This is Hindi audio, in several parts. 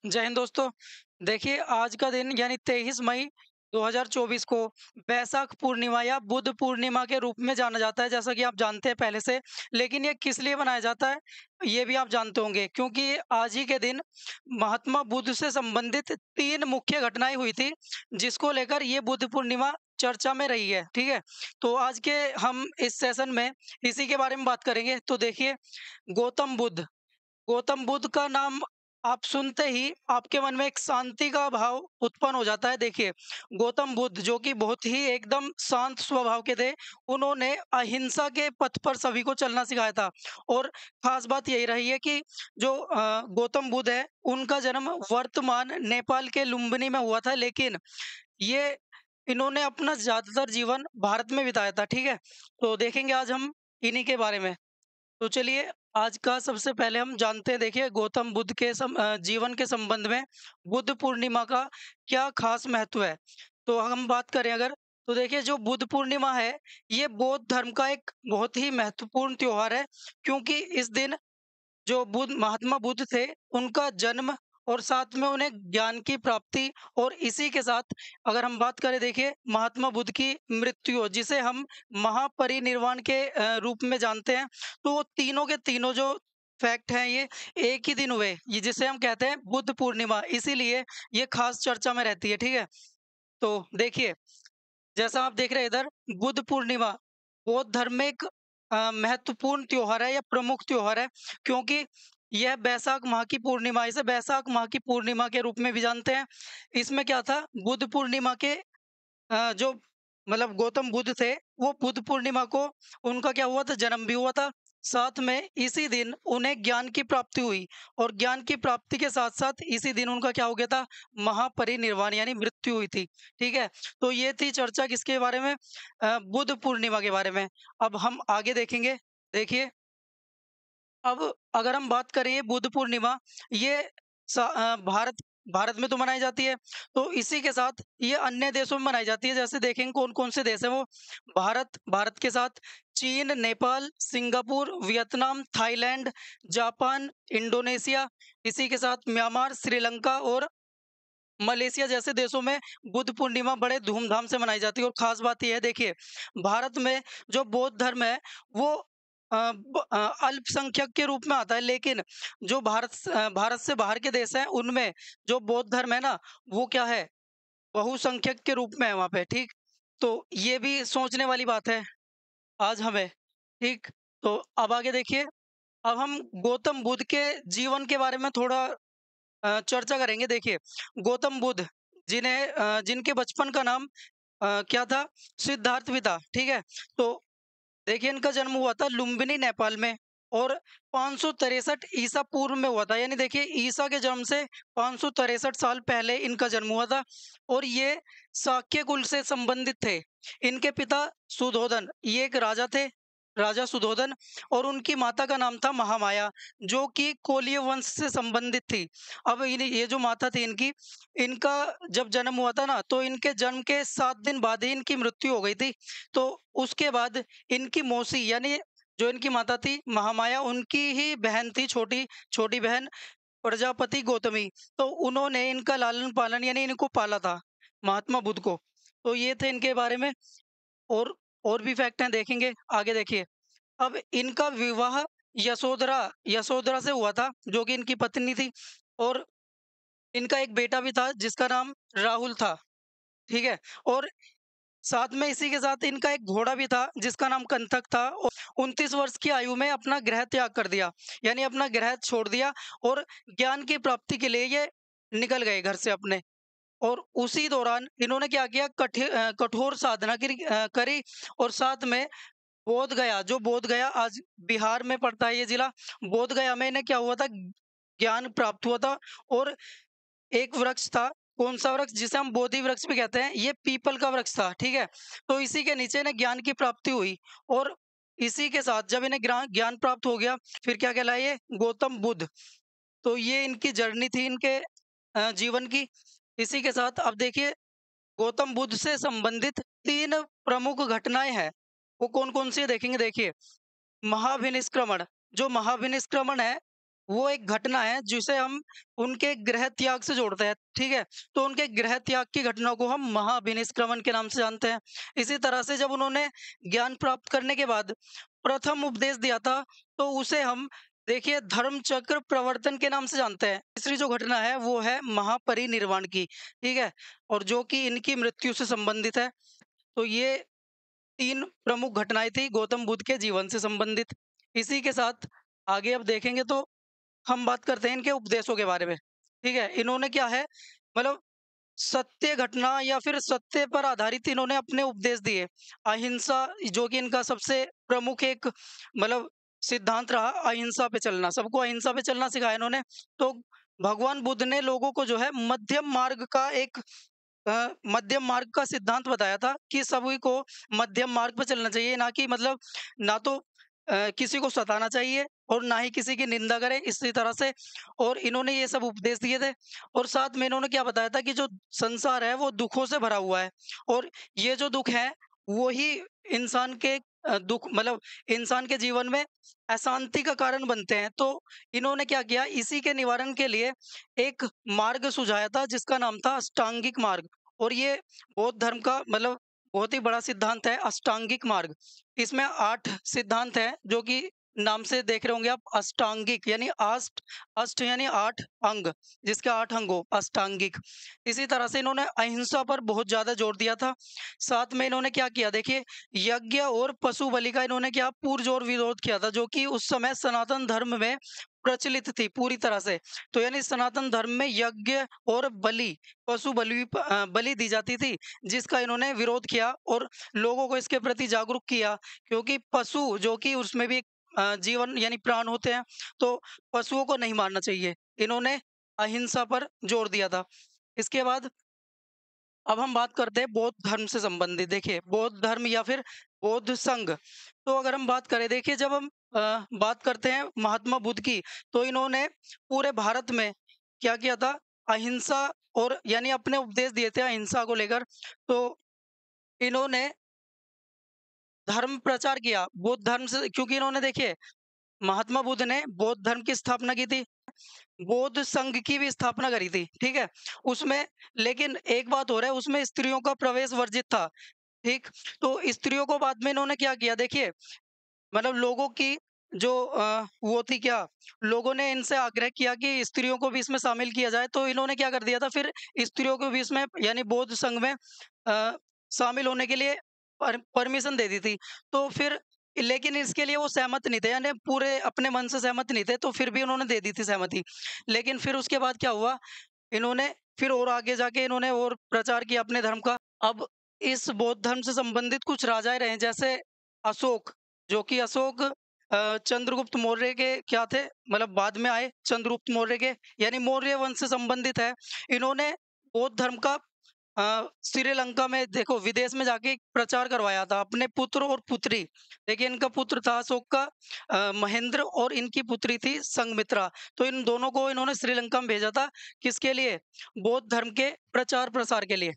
जय हिंद दोस्तों। देखिए आज का दिन यानी 23 मई 2024 को बैसाख पूर्णिमा या बुद्ध पूर्णिमा के रूप में जाना जाता है, जैसा कि आप जानते हैं पहले से। लेकिन ये किस लिए मनाया जाता है ये भी आप जानते होंगे, क्योंकि आज ही के दिन महात्मा बुद्ध से संबंधित 3 मुख्य घटनाएं हुई थी, जिसको लेकर ये बुद्ध पूर्णिमा चर्चा में रही है। ठीक है, तो आज के हम इस सेशन में इसी के बारे में बात करेंगे। तो देखिए, गौतम बुद्ध गौतम बुद्ध का नाम आप सुनते ही आपके मन में एक शांति का भाव उत्पन्न हो जाता है। देखिए, गौतम बुद्ध जो कि बहुत ही एकदम शांत स्वभाव के थे, उन्होंने अहिंसा के पथ पर सभी को चलना सिखाया था। और खास बात यही रही है कि जो गौतम बुद्ध है, उनका जन्म वर्तमान नेपाल के लुम्बिनी में हुआ था, लेकिन ये इन्होंने अपना ज्यादातर जीवन भारत में बिताया था। ठीक है, तो देखेंगे आज हम इन्हीं के बारे में। तो चलिए, आज का सबसे पहले हम जानते हैं। देखिए, गौतम बुद्ध के जीवन के संबंध में बुद्ध पूर्णिमा का क्या खास महत्व है। तो हम बात करें अगर, तो देखिए, जो बुद्ध पूर्णिमा है, ये बौद्ध धर्म का एक बहुत ही महत्वपूर्ण त्योहार है, क्योंकि इस दिन जो बुद्ध महात्मा बुद्ध थे, उनका जन्म और साथ में उन्हें ज्ञान की प्राप्ति, और इसी के साथ अगर हम बात करें, देखिए, महात्मा बुद्ध की मृत्यु जिसे हम महापरिनिर्वाण के रूप में जानते हैं। तो वो तीनों के तीनों जो फैक्ट हैं, ये एक ही दिन हुए, ये जिसे हम कहते हैं बुद्ध पूर्णिमा, इसीलिए ये खास चर्चा में रहती है। ठीक है, तो देखिए, जैसा आप देख रहे हैं इधर, बुद्ध पूर्णिमा बौद्ध धर्म में एक महत्वपूर्ण त्योहार है या प्रमुख त्योहार है, क्योंकि यह बैसाख माह की पूर्णिमा, इसे बैसाख माह की पूर्णिमा के रूप में भी जानते हैं। इसमें क्या था, बुद्ध पूर्णिमा के जो मतलब गौतम बुद्ध थे, वो बुद्ध पूर्णिमा को उनका क्या हुआ था, जन्म भी हुआ था। साथ में इसी दिन उन्हें ज्ञान की प्राप्ति हुई, और ज्ञान की प्राप्ति के साथ साथ इसी दिन उनका क्या हो गया था, महापरिनिर्वाण यानी मृत्यु हुई थी। ठीक है, तो ये थी चर्चा किसके बारे में, बुद्ध पूर्णिमा के बारे में। अब हम आगे देखेंगे। देखिए, अब अगर हम बात करें ये बुद्ध पूर्णिमा, ये भारत भारत में तो मनाई जाती है, तो इसी के साथ ये अन्य देशों में मनाई जाती है। जैसे देखेंगे कौन-कौन से देश हैं वो। भारत के साथ चीन, Nepal, Singapore, Vietnam, Thailand, Japan, Indonesia, इसी के साथ म्यांमार, श्रीलंका और मलेशिया जैसे देशों में बुद्ध पूर्णिमा बड़े धूमधाम से मनाई जाती है। और खास बात ये है, देखिए, भारत में जो बौद्ध धर्म है, वो अल्पसंख्यक के रूप में आता है, लेकिन जो भारत से बाहर के देश हैं, उनमें जो बौद्ध धर्म है ना, वो क्या है, बहुसंख्यक के रूप में है वहाँ पे। ठीक, तो ये भी सोचने वाली बात है आज हमें। ठीक, तो अब आगे देखिए, अब हम गौतम बुद्ध के जीवन के बारे में थोड़ा चर्चा करेंगे। देखिए, गौतम बुद्ध जिनके बचपन का नाम क्या था, सिद्धार्थ भी था। ठीक है, तो देखिए, इनका जन्म हुआ था लुम्बिनी नेपाल में, और 563 ईसा पूर्व में हुआ था। यानी देखिए, ईसा के जन्म से 563 साल पहले इनका जन्म हुआ था, और ये शाक्य कुल से संबंधित थे। इनके पिता सुधोधन, ये एक राजा थे, राजा सुधोधन, और उनकी माता का नाम था महामाया, जो कि कोलीय वंश से संबंधित थी। अब ये जो माता थी इनकी, इनका जब जन्म हुआ था ना, तो इनके जन्म के 7 दिन बाद ही इनकी मृत्यु हो गई थी। तो उसके बाद इनकी मौसी यानी जो इनकी माता थी महामाया, उनकी ही बहन थी, छोटी छोटी बहन प्रजापति गौतमी। तो उन्होंने इनका लालन पालन यानी इनको पाला था, महात्मा बुद्ध को। तो ये थे इनके बारे में। और और भी फैक्ट हैं, देखेंगे आगे। देखिए, अब इनका विवाह यशोधरा यशोधरा से हुआ था, जो कि इनकी पत्नी थी, और इनका एक बेटा भी था जिसका नाम राहुल था। ठीक है, और साथ में इसी के साथ इनका एक घोड़ा भी था जिसका नाम कंथक था, और 29 वर्ष की आयु में अपना गृह त्याग कर दिया, यानी अपना गृह छोड़ दिया, और ज्ञान की प्राप्ति के लिए ये निकल गए घर से अपने। और उसी दौरान इन्होंने क्या किया, कठोर साधना करी, और साथ में बोध गया, जो बोध गया आज बिहार में पड़ता है ये जिला, बोध गया में इन्हें क्या हुआ था, ज्ञान प्राप्त हुआ था। और एक वृक्ष था, कौन-सा वृक्ष, जिसे हम बोधि वृक्ष भी कहते हैं, ये पीपल का वृक्ष था। ठीक है? तो इसी के नीचे इन्हें ज्ञान की प्राप्ति हुई, और इसी के साथ जब इन्हें ज्ञान प्राप्त हो गया, फिर क्या कहलाए ये, गौतम बुद्ध। तो ये इनकी जर्नी थी इनके जीवन की। इसी के साथ अब देखिए, गौतम बुद्ध से संबंधित 3 प्रमुख घटनाएँ हैं। वो कौन-कौन सी है देखेंगे। देखिए, महाभिनिष्क्रमण, जो महाभिनिष्क्रमण है, वो एक घटना है जिसे हम उनके गृह त्याग से जोड़ते हैं, ठीक है? तो उनके गृह त्याग की घटना को हम महाभिनिष्क्रमण के नाम से जानते हैं। इसी तरह से जब उन्होंने ज्ञान प्राप्त करने के बाद प्रथम उपदेश दिया था, तो उसे हम देखिए धर्म चक्र प्रवर्तन के नाम से जानते हैं। तीसरी जो घटना है वो है महापरिनिर्वाण की, ठीक है? और जो कि इनकी मृत्यु से संबंधित है। तो ये 3 प्रमुख घटनाएँ थी गौतम बुद्ध के जीवन से संबंधित। इसी के साथ आगे अब देखेंगे तो हम बात करते हैं इनके उपदेशों के बारे में, ठीक है? इन्होंने क्या है मतलब सत्य घटना या फिर सत्य पर आधारित इन्होंने अपने उपदेश दिए। अहिंसा जो कि इनका सबसे प्रमुख एक मतलब सिद्धांत रहा, अहिंसा पे चलना, सबको अहिंसा पे चलना सिखाया इन्होंने। तो भगवान बुद्ध ने लोगों को जो है मध्यम मार्ग का एक मध्यम मार्ग का सिद्धांत बताया था कि सभी को मध्यम मार्ग पे चलना चाहिए, ना कि मतलब ना तो किसी को सताना चाहिए और ना ही किसी की निंदा करें इसी तरह से। और इन्होंने ये सब उपदेश दिए थे और साथ में इन्होंने क्या बताया था कि जो संसार है वो दुखों से भरा हुआ है और ये जो दुख है वो ही इंसान के दुख मतलब इंसान के जीवन में अशांति का कारण बनते हैं। तो इन्होंने क्या किया, इसी के निवारण के लिए एक मार्ग सुझाया था जिसका नाम था अष्टांगिक मार्ग। और ये बौद्ध धर्म का मतलब बहुत ही बड़ा सिद्धांत है अष्टांगिक मार्ग। इसमें 8 सिद्धांत हैं जो कि नाम से देख रहे होंगे आप, अष्टांगिक यानी अष्ट, अष्ट यानी 8 अंग, जिसके 8 अंग हो, अष्टांगिक। इसी तरह से इन्होंने अहिंसा पर बहुत ज़्यादा जोर दिया था। साथ में इन्होंने क्या किया देखिए, यज्ञ और पशु बलि का इन्होंने क्या पुरजोर विरोध किया था, जो कि उस समय सनातन धर्म में प्रचलित थी पूरी तरह से। तो यानी सनातन धर्म में यज्ञ और बलि, पशु बलि दी जाती थी, जिसका इन्होंने विरोध किया और लोगों को इसके प्रति जागरूक किया। क्योंकि पशु जो कि उसमें भी जीवन यानी प्राण होते हैं, तो पशुओं को नहीं मारना चाहिए। इन्होंने अहिंसा पर जोर दिया था। इसके बाद अब हम बात करते हैं बौद्ध धर्म से संबंधित। देखिए बौद्ध धर्म या फिर बौद्ध संघ, तो अगर हम बात करें देखिए जब हम बात करते हैं महात्मा बुद्ध की, तो इन्होंने पूरे भारत में क्या किया था, अहिंसा और यानी अपने उपदेश दिए थे अहिंसा को लेकर। तो इन्होंने धर्म प्रचार किया बौद्ध धर्म से, क्योंकि इन्होंने देखिए महात्मा बुद्ध ने बौद्ध धर्म की स्थापना की थी, बौद्ध संघ की भी स्थापना करी थी, ठीक है? उसमें लेकिन एक बात हो रहा है, उसमें स्त्रियों का प्रवेश वर्जित था, ठीक? तो स्त्रियों को बाद में इन्होंने क्या किया देखिए, मतलब लोगों की जो वो थी क्या, लोगों ने इनसे आग्रह किया कि स्त्रियों को भी इसमें शामिल किया जाए, तो इन्होंने क्या कर दिया था फिर स्त्रियों को भी इसमें यानी बौद्ध संघ में शामिल होने के लिए परमिशन दे दी थी। तो फिर लेकिन इसके लिए वो सहमत नहीं थे, यानी पूरे अपने मन से सहमत नहीं थे, तो फिर भी उन्होंने दे दी थी सहमति। लेकिन फिर उसके बाद क्या हुआ, इन्होंने फिर और आगे जाके इन्होंने और प्रचार किया अपने धर्म का। अब इस बौद्ध धर्म से संबंधित कुछ राजाएँ रहे, जैसे अशोक, जो कि अशोक चंद्रगुप्त मौर्य के क्या थे, मतलब बाद में आए चंद्रगुप्त मौर्य के, यानी मौर्य वंश से संबंधित है। इन्होंने बौद्ध धर्म का श्रीलंका में देखो विदेश में जाके एक प्रचार करवाया था अपने पुत्र और पुत्री। देखिए इनका पुत्र था अशोक का महेंद्र और इनकी पुत्री थी संघमित्रा। तो इन दोनों को इन्होंने श्रीलंका में भेजा था, किसके लिए? बौद्ध धर्म के प्रचार प्रसार के लिए।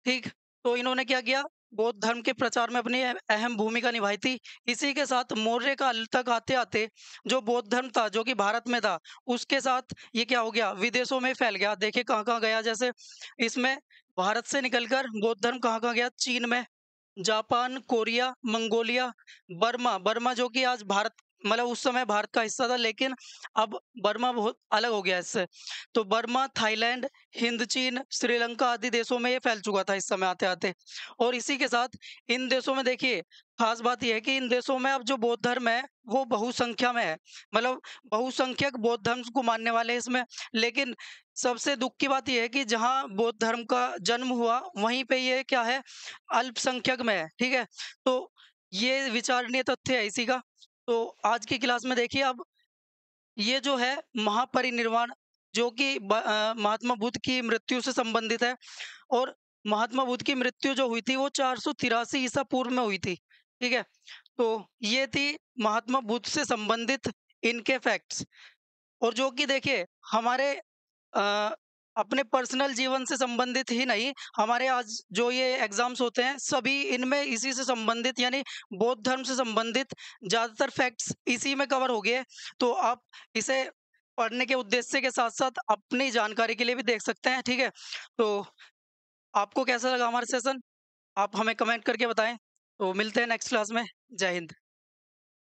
ठीक, तो इन्होंने क्या किया? बौद्ध धर्म के प्रचार में अपनी अहम भूमिका निभाई थी। इसी के साथ मौर्य काल तक आते-आते जो बौद्ध धर्म था, जो कि भारत में था, उसके साथ ये क्या हो गया? विदेशों में फैल गया। देखिए कहाँ-कहाँ गया, जैसे इसमें भारत से निकलकर बौद्ध धर्म कहाँ-कहाँ गया? चीन में, Japan, Korea, Mongolia, Burma, Burma जो कि आज भारत मतलब उस समय भारत का हिस्सा था, लेकिन अब बर्मा बहुत अलग हो गया है इससे। तो बर्मा, थाईलैंड, हिंद चीन, श्रीलंका आदि देशों में ये फैल चुका था इस समय आते-आते। और इसी के साथ इन देशों में देखिए ख़ास बात ये है कि इन देशों में अब जो बौद्ध धर्म है, वो बहुसंख्या में है। मतलब बहुसंख्यक बौद्ध धर्म को मानने वाले हैं इसमें। लेकिन सबसे दुःख की बात ये है कि जहाँ बौद्ध धर्म का जन्म हुआ, वहीं पे ये क्या है, अल्पसंख्यक में है, ठीक है? तो ये विचारणीय तथ्य है इसी का। तो आज की क्लास में देखिए अब ये जो है महापरिनिर्वाण, जो कि महात्मा बुद्ध की मृत्यु से संबंधित है। और महात्मा बुद्ध की मृत्यु जो हुई थी वो 483 ईसा पूर्व में हुई थी, ठीक है? तो ये थी महात्मा बुद्ध से संबंधित इनके फैक्ट्स। और जो कि देखिए हमारे अपने पर्सनल जीवन से संबंधित ही नहीं, हमारे आज जो ये एग्ज़ाम्स होते हैं, सभी इनमें इसी से संबंधित यानी बौद्ध धर्म से संबंधित ज़्यादातर फैक्ट्स इसी में कवर हो गए। तो आप इसे पढ़ने के उद्देश्य के साथ-साथ अपनी जानकारी के लिए भी देख सकते हैं, ठीक है? तो आपको कैसा लगा हमारा सेशन? आप हमें कमेंट करके बताएँ। तो मिलते हैं नेक्स्ट क्लास में। जय हिंद।